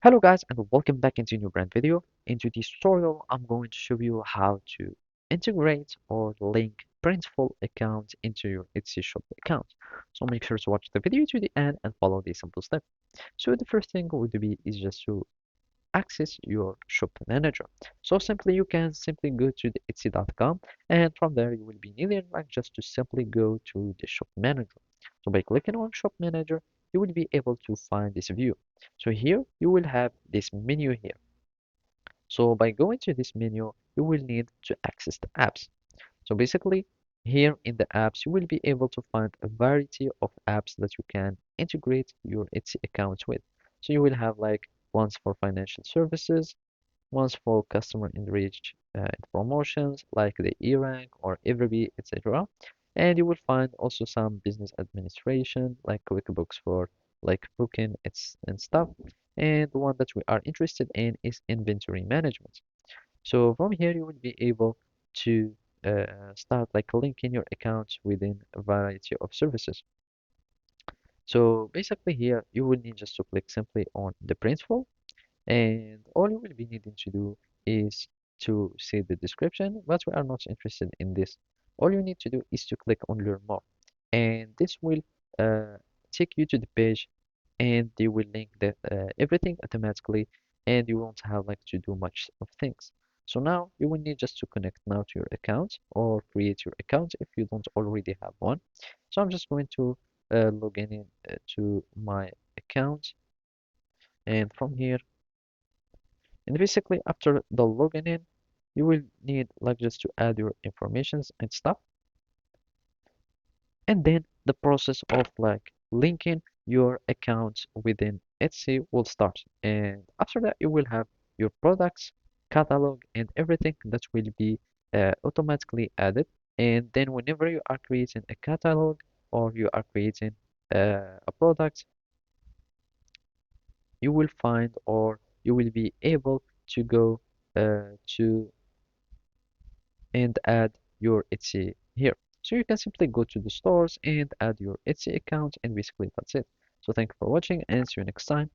Hello guys and welcome back into a new brand video. Into this tutorial, I'm going to show you how to integrate or link Printful account into your Etsy shop account. So make sure to watch the video to the end and follow these simple steps. So the first thing would be is just to access your shop manager. So simply you can simply go to the Etsy.com and from there you will be needing like just to simply go to the shop manager. So by clicking on shop manager, you will be able to find this view. So here you will have this menu here. So by going to this menu, you will need to access the apps. So basically, here in the apps, you will be able to find a variety of apps that you can integrate your Etsy account with. So you will have like ones for financial services, ones for customer enriched promotions like the E-Rank or Everbee, etc. And you will find also some business administration like QuickBooks for like booking and stuff. And the one that we are interested in is inventory management. So from here, you will be able to start like linking your accounts within a variety of services. So basically here, you will need just to click simply on the Printful, and all you will be needing to do is to see the description, but we are not interested in this. All you need to do is to click on Learn More, and this will uh, take you to the page, and they will link the everything automatically, and you won't have like to do much of things. So now you will need just to connect now to your account or create your account if you don't already have one. So I'm just going to log in to my account, and from here and basically, after the login in, you will need like just to add your informations and stuff. And then the process of like linking your accounts within Etsy will start. And after that, you will have your products, catalog, and everything that will be automatically added. And then whenever you are creating a catalog or you are creating a product, you will find or you will be able to go to and add your Etsy here. So you can simply go to the stores and add your Etsy account, and basically that's it. So thank you for watching and see you next time.